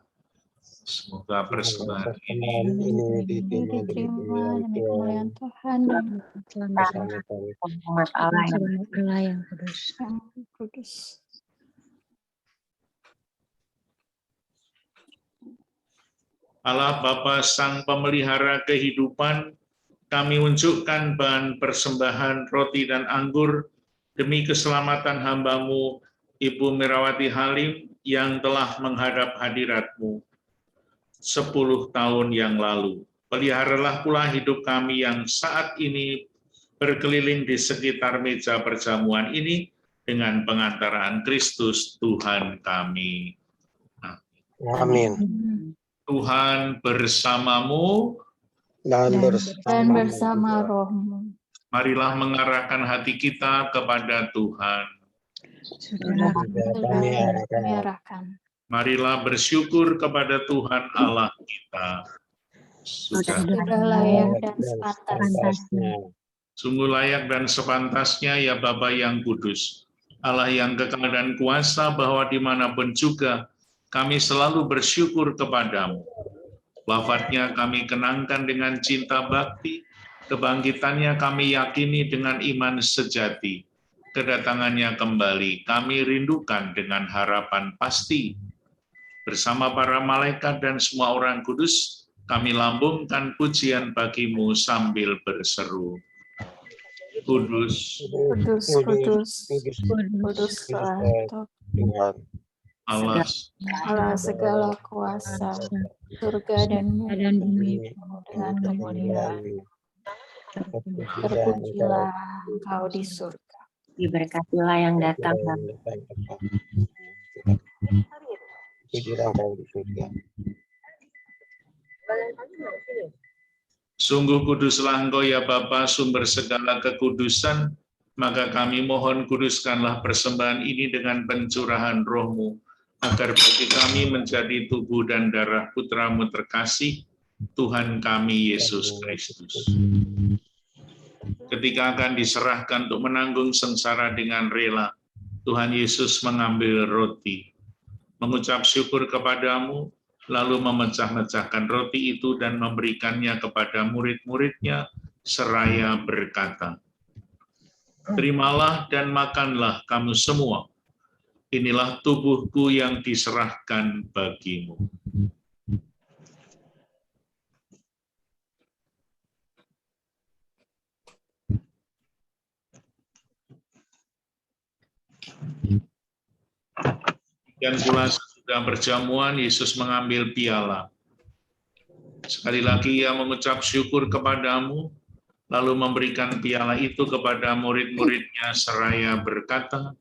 Semoga persembahan ini diterima demi kemuliaan Tuhan dan keselamatan Umat Allah yang kudus. Allah Bapa Sang Pemelihara kehidupan, kami unjukkan bahan persembahan roti dan anggur demi keselamatan hamba-Mu, Ibu Mirawati Halim, yang telah menghadap hadirat-Mu 10 tahun yang lalu. Peliharalah pula hidup kami yang saat ini berkeliling di sekitar meja perjamuan ini dengan pengantaraan Kristus Tuhan kami. Amin. Tuhan bersamamu Dan bersama rohmu. Marilah mengarahkan hati kita kepada Tuhan. Sudah kami arahkan. Marilah bersyukur kepada Tuhan Allah kita. Sudah layak dan sepantasnya. Sungguh layak dan sepantasnya ya Bapa yang kudus, Allah yang kekal dan kuasa, bahwa dimanapun juga kami selalu bersyukur kepadamu. Wafatnya kami kenangkan dengan cinta bakti, kebangkitannya kami yakini dengan iman sejati. Kedatangannya kembali kami rindukan dengan harapan pasti. Bersama para malaikat dan semua orang kudus, kami lambungkan pujian bagi-Mu sambil berseru. Kudus, Kudus Tuhan, Allah segala kuasa, surga dan bumi dengan kemuliaan. Terpujilah Engkau di surga. Diberkatilah yang datang. Sungguh kuduslah Engkau ya Bapa, sumber segala kekudusan, maka kami mohon kuduskanlah persembahan ini dengan pencurahan Roh-Mu, agar bagi kami menjadi tubuh dan darah Putra-Mu terkasih, Tuhan kami Yesus Kristus. Ketika akan diserahkan untuk menanggung sengsara dengan rela, Tuhan Yesus mengambil roti, mengucap syukur kepadamu, lalu memecah-mecahkan roti itu dan memberikannya kepada murid-muridnya, seraya berkata, "Terimalah dan makanlah kamu semua. Inilah tubuhku yang diserahkan bagimu." Dan pula sesudah perjamuan, Yesus mengambil piala. Sekali lagi ia mengucap syukur kepadamu, lalu memberikan piala itu kepada murid-muridnya seraya berkata,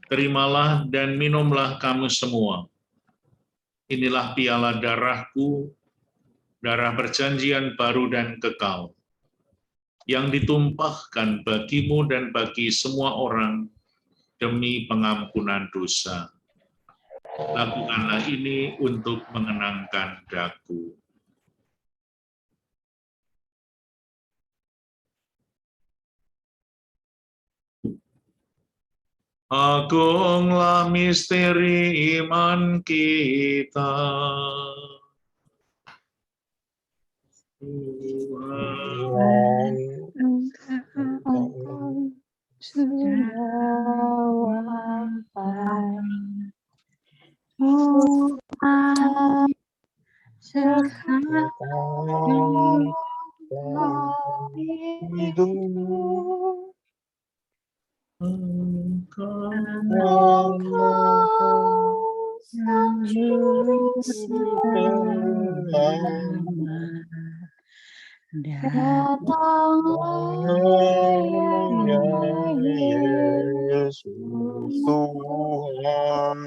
"Terimalah dan minumlah kamu semua. Inilah piala darahku, darah perjanjian baru dan kekal, yang ditumpahkan bagimu dan bagi semua orang demi pengampunan dosa. Lakukanlah ini untuk mengenangkan daku." Agunglah misteri iman kita. Tuhan, Engkau sudah wafat. Tuhan, sekarang kau hidup. Engkau sang juru selamat. Datanglah ya Yesus Tuhan.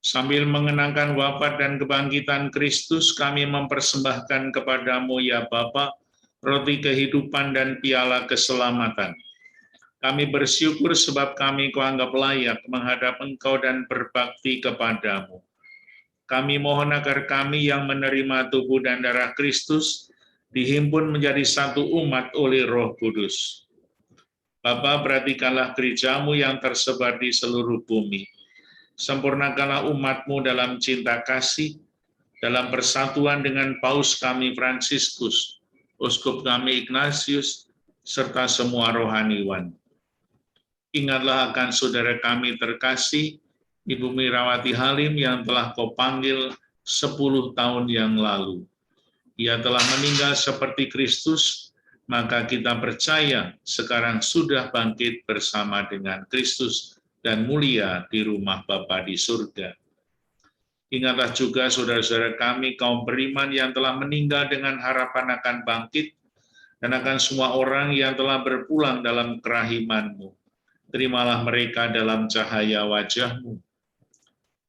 Sambil mengenangkan wafat dan kebangkitan Kristus, kami mempersembahkan kepadamu ya Bapa, roti kehidupan dan piala keselamatan. Kami bersyukur sebab kami Kau anggap layak menghadap Engkau dan berbakti kepadamu. Kami mohon agar kami yang menerima tubuh dan darah Kristus dihimpun menjadi satu umat oleh Roh Kudus. Bapa, perhatikanlah gerejamu yang tersebar di seluruh bumi. Sempurnakanlah umat-Mu dalam cinta kasih, dalam persatuan dengan Paus kami Fransiskus, Uskup kami Ignatius, serta semua rohaniwan. Ingatlah akan saudara kami terkasih, Ibu Mirawati Halim yang telah Kau panggil 10 tahun yang lalu. Ia telah meninggal seperti Kristus, maka kita percaya sekarang sudah bangkit bersama dengan Kristus dan mulia di rumah Bapa di surga. Ingatlah juga saudara-saudara kami kaum beriman yang telah meninggal dengan harapan akan bangkit, dan akan semua orang yang telah berpulang dalam kerahiman-Mu. Terimalah mereka dalam cahaya wajah-Mu.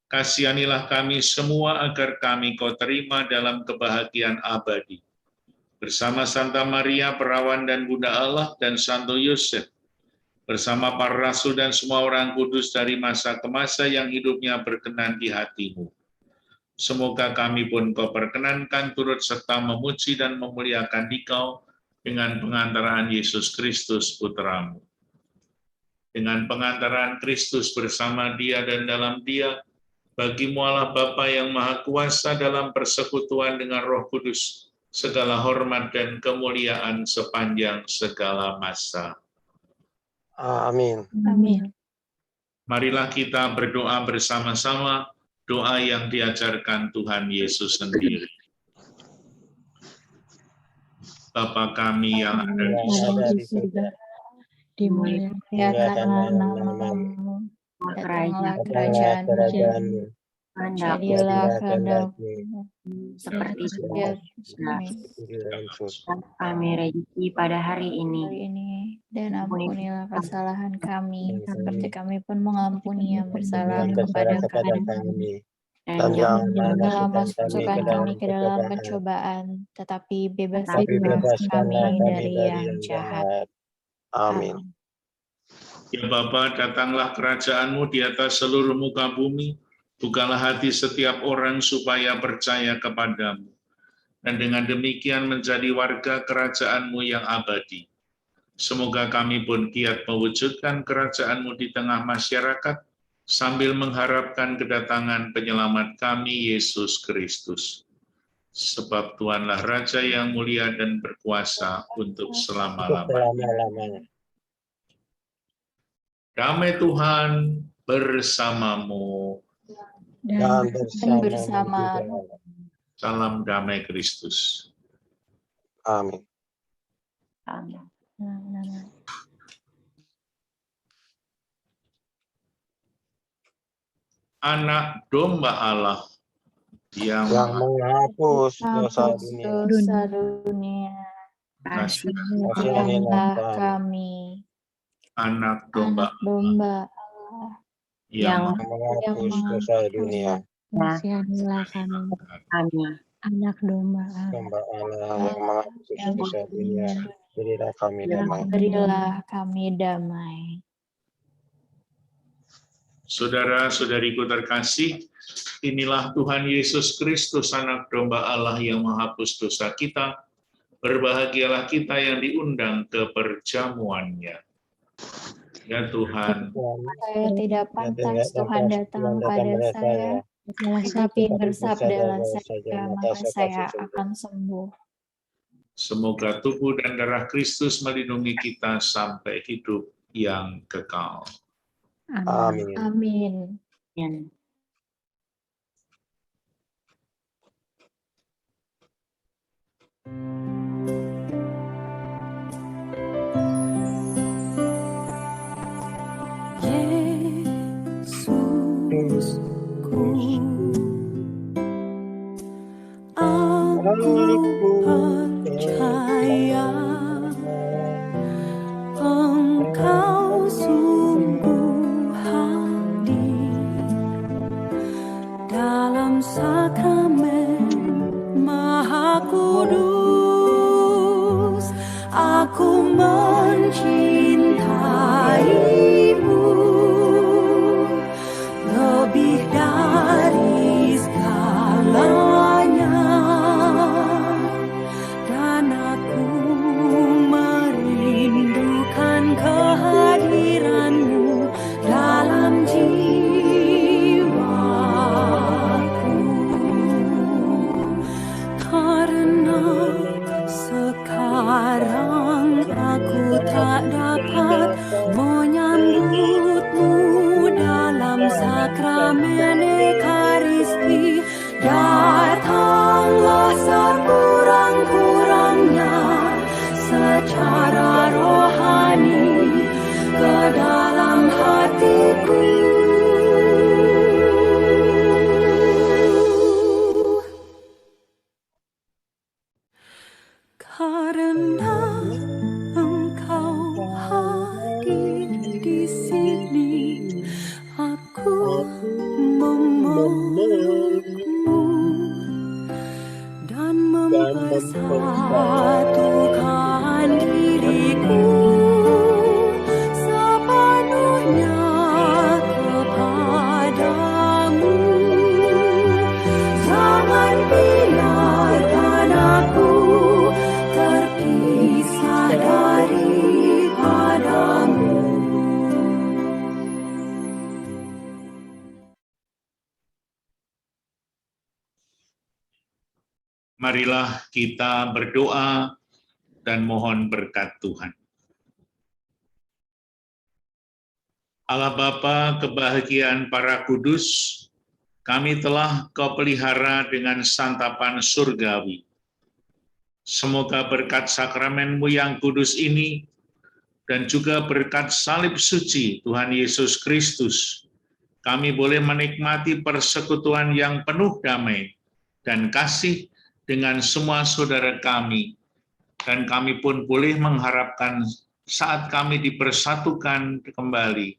Kasihanilah kami semua agar kami Kau terima dalam kebahagiaan abadi. Bersama Santa Maria, Perawan dan Bunda Allah, dan Santo Yosef, bersama para rasul dan semua orang kudus dari masa ke masa yang hidupnya berkenan di hati-Mu. Semoga kami pun Kau perkenankan turut serta memuji dan memuliakan Dikau dengan pengantaran Yesus Kristus Putra-Mu. Dengan pengantaran Kristus bersama Dia dan dalam Dia, bagi-Mu Allah Bapa yang Maha Kuasa dalam persekutuan dengan Roh Kudus, segala hormat dan kemuliaan sepanjang segala masa. Amin. Amin. Marilah kita berdoa bersama-sama, doa yang diajarkan Tuhan Yesus sendiri. Bapa kami yang ada di Ada di surga, dimuliakanlah namamu, datanglah kerajaan-Mu, jadilah kehendak-Mu Seperti di kami rezeki pada hari ini. dan ampunilah kesalahan kami, seperti kami pun mengampuni yang bersalah kepada kami. Dan janganlah masukkan kami ke dalam pencobaan, tetapi bebaskanlah kami dari yang jahat. Amin. Ya Bapa, datanglah kerajaan-Mu di atas seluruh muka bumi, bukalah hati setiap orang supaya percaya kepadamu, dan dengan demikian menjadi warga kerajaan-Mu yang abadi. Semoga kami pun giat mewujudkan kerajaan-Mu di tengah masyarakat, sambil mengharapkan kedatangan penyelamat kami, Yesus Kristus. Sebab Tuhanlah Raja yang mulia dan berkuasa untuk selama-lamanya. Damai Tuhan bersamamu. Dan bersama Salam damai Kristus. Amin. Amin. Anak domba Allah yang menghapus dosa Hapus dunia. dosa dunia. Kasihanilah kami. Anak domba Anak domba Allah yang menghapus dosa dunia. kasihanilah kami. Anak domba Allah Domba Allah yang menghapus yang dosa dunia. Berilah kami damai. berilah kami damai. Saudara-saudariku terkasih, inilah Tuhan Yesus Kristus, anak domba Allah yang menghapus dosa kita. Berbahagialah kita yang diundang ke perjamuannya. Ya Tuhan, Saya tidak pantas Tuhan datang pada saya, tapi bersabdalah saja, maka saya akan sembuh. semoga tubuh dan darah Kristus melindungi kita sampai hidup yang kekal. Amin. Amin. Yesusku, aku percaya Engkau sungguh hadir dalam sakramen Maha Kudus. Aku mencintaimu lebih dari segalanya, dan aku merindukan kehadiranmu dalam jiwaku, karena sekarang aku tak dapat menyambutmu dalam sakramen Ekaristi. Datanglah sekurang-kurangnya secara rohani ke dalam hatiku, karena Engkau hadir di sini. Aku memelukmu dan mempersatukan diriku sepenuhnya kepadamu. Jangan biarkan aku terpisah daripadamu. Marilah kita berdoa dan mohon berkat Tuhan. Allah Bapa, kebahagiaan para kudus, kami telah Kau pelihara dengan santapan surgawi. Semoga berkat sakramen-Mu yang kudus ini dan juga berkat salib suci Tuhan Yesus Kristus, kami boleh menikmati persekutuan yang penuh damai dan kasih dengan semua saudara kami, dan kami pun boleh mengharapkan saat kami dipersatukan kembali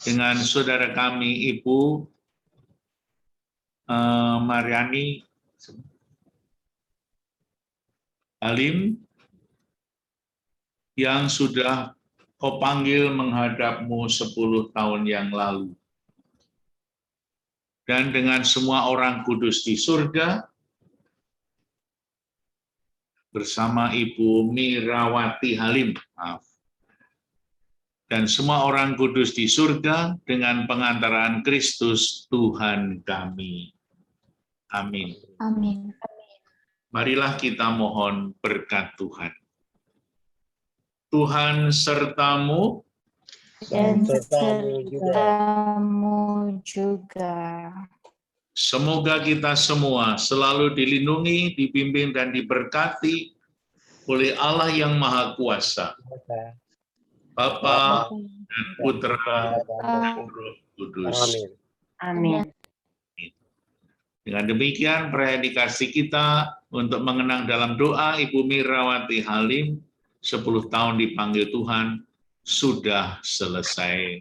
dengan saudara kami Ibu Mariani Halim yang sudah Kau panggil menghadap-Mu 10 tahun yang lalu. Dan dengan semua orang kudus di surga, bersama Ibu Mirawati Halim, dan semua orang kudus di surga dengan pengantaran Kristus Tuhan kami. Amin. Amin. Marilah kita mohon berkat Tuhan. Tuhan sertamu Dan sertamu juga. Semoga kita semua selalu dilindungi, dibimbing, dan diberkati oleh Allah yang Maha Kuasa, Bapa dan Putra dan Roh Kudus. Amin. Amin. Dengan demikian, predikasi kita untuk mengenang dalam doa Ibu Mirawati Halim, 10 tahun dipanggil Tuhan, sudah selesai.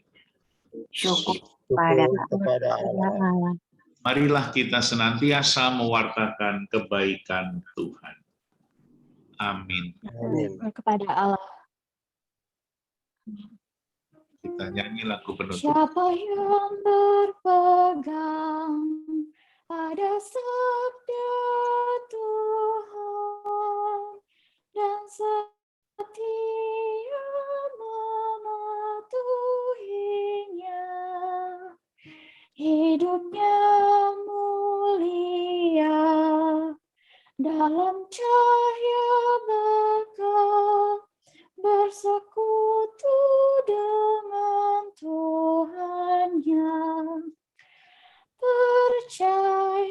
Syukur Syukur kepada kepada Allah. Marilah kita senantiasa mewartakan kebaikan Tuhan. Amin. Amin. Kepada Allah. Kita nyanyi lagu penutup. Siapa yang berpegang pada sabda Tuhan dan setia mematuhinya, hidupnya mulia dalam cahaya bakal bersekutu dengan Tuhannya. Percayalah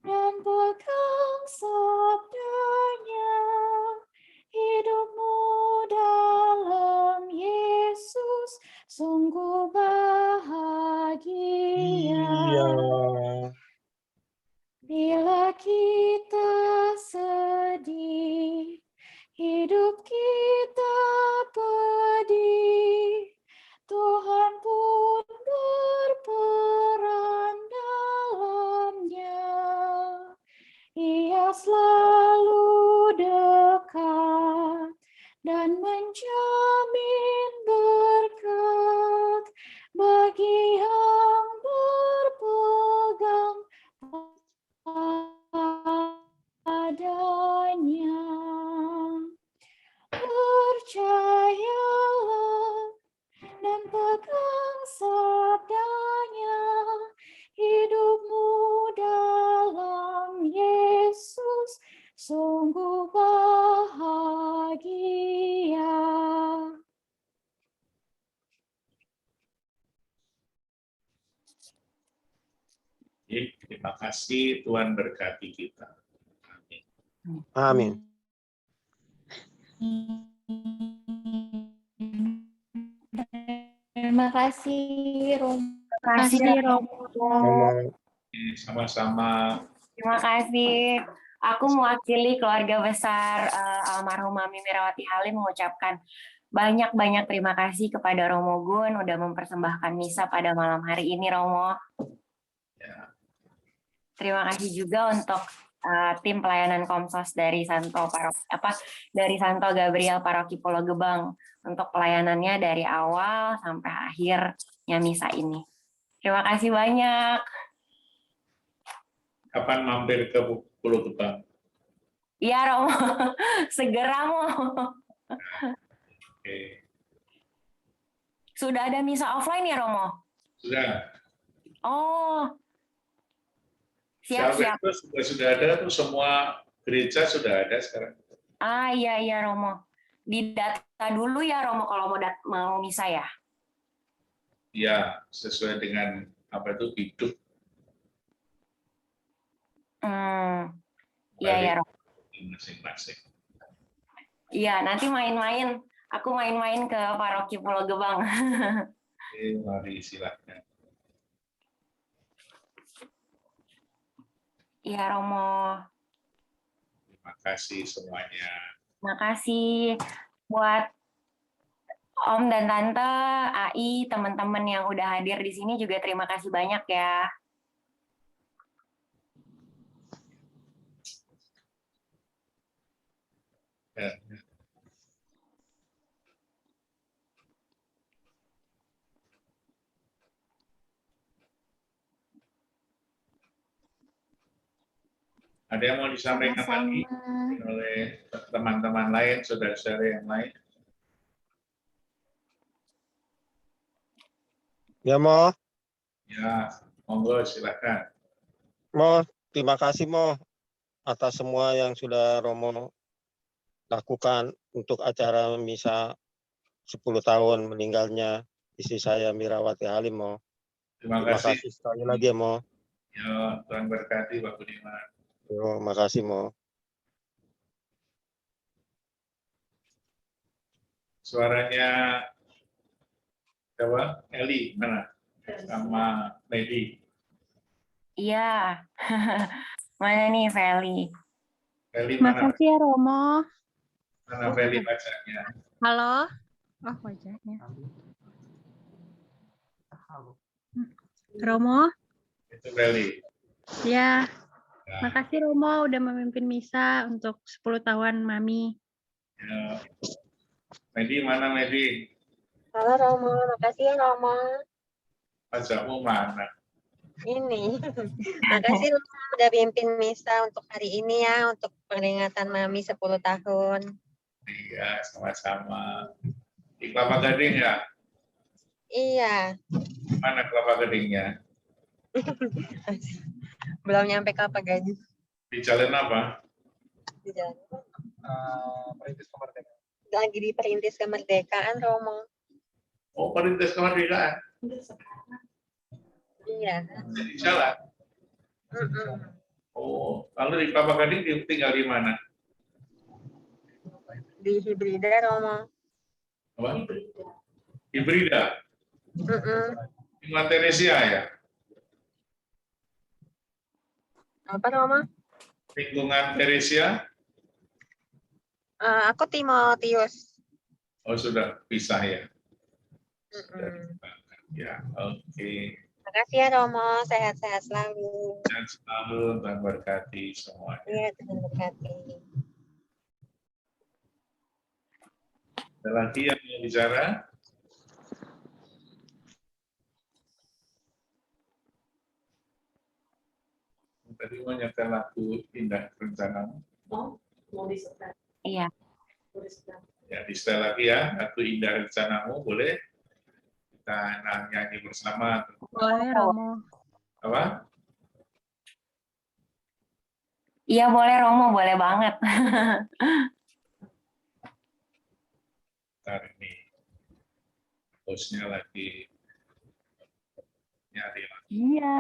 dan pegang sabdanya, hidupmu dalam Yesus sungguh bahagia. Iya. Bila kita sedih, hidup kita pedih, Tuhan pun berperan dalamnya. Ia selalu dekat dan menjamin berkat bagi yang berpegang padanya. Percayalah dan pegang sabdanya, hidupmu dalam Yesus sungguh bahagia. Terima kasih, Tuhan berkati kita. Amin. Terima kasih, Romo. Terima kasih, Amin. Sama-sama. Terima kasih. Aku mewakili keluarga besar almarhumah Mimi Mirawati Halim mengucapkan banyak-banyak terima kasih kepada Romo Gun udah mempersembahkan misa pada malam hari ini, Romo. Ya. Terima kasih juga untuk tim pelayanan Komsos dari Santo Gabriel Paroki Pulau Gebang untuk pelayanannya dari awal sampai akhirnya misa ini. Terima kasih banyak. Kapan mampir ke Pulau Gebang? Iya, Romo. Segera, Mo. Oke. Sudah ada misa offline ya, Romo? Sudah. Oh. Siap-siap. Sudah ada tuh, semua gereja sudah ada sekarang. Ah, iya, Romo. Didata dulu ya, Romo, kalau mau misa ya? Ya, sesuai dengan apa itu hidup. Iya, Romo. Masing-masing. Iya, nanti main-main. Aku main-main ke Paroki Pulau Gebang. Oke, mari silakan. Iya, Romo. Terima kasih semuanya. Terima kasih buat Om dan Tante, AI, teman-teman yang udah hadir di sini juga terima kasih banyak ya. Ya. Ada yang mau disampaikan lagi oleh teman-teman lain, saudara-saudara yang lain? Ya, Mo. Ya, monggo silakan. Mo, terima kasih, Mo, atas semua yang sudah Romo lakukan untuk acara misa 10 tahun meninggalnya istri saya Mirawati Halim, Mo. Terima Terima kasih. kasih sekali lagi, Mo. Ya, Tuhan berkati Pak Budiman. Yo, makasih, Mo. Suaranya siapa? Eli mana? Sama Lady. Iya. Mana nih Feli? Feli mana? Makasih ya Romo. Mana Feli bacanya? Halo. Oh, wajahnya. Romo, Itu Feli. ya. Ya, Makasih Romo udah memimpin misa untuk 10 tahun Mami. ya. Medi mana Medi? Halo Romo, makasih ya Romo. Pajakmu mana? Ini, makasih Romo udah pimpin misa untuk hari ini ya, untuk peringatan Mami 10 tahun. Iya, sama-sama. Di Kelapa Gading ya? Iya, Mana Kelapa Gadingnya? belum nyampe Kelapa Gading. Di jalan apa? Di jalan. Lagi di Perintis Kemerdekaan Romo. Oh, Perintis Kemerdekaan. Iya. Di jalan. Oh, lalu di Kelapa Gading tinggal di mana? Di Hibrida Romo. Apa? Hibrida. Di Teresia ya? Apa Romo? Lingkungan Teresia? Aku Timotius. Oh, sudah pisah ya? Mm-mm. Ya, oke. Makasih ya Romo, sehat-sehat selalu. Sehat selalu, Tuhan berkati semuanya. Iya, Tuhan berkati. Ada lagi yang mau bicara? Tadi mau nyetel lagu Indah Rencanamu. Iya. Ya, di setel lagi ya, lagu Indah Rencanamu, boleh? Kita nyanyi bersama. Boleh Romo. Apa? Iya boleh Romo, boleh banget. Ntar ini hostnya lagi nyari. Iya.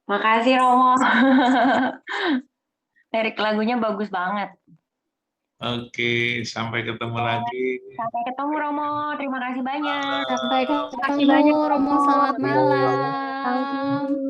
Makasih Romo. Lirik lagunya bagus banget. Oke, sampai ketemu lagi. Sampai ketemu Romo, terima kasih banyak. Sampai Terima kasih ketemu banyak, Romo, Romo. selamat Iya. malam.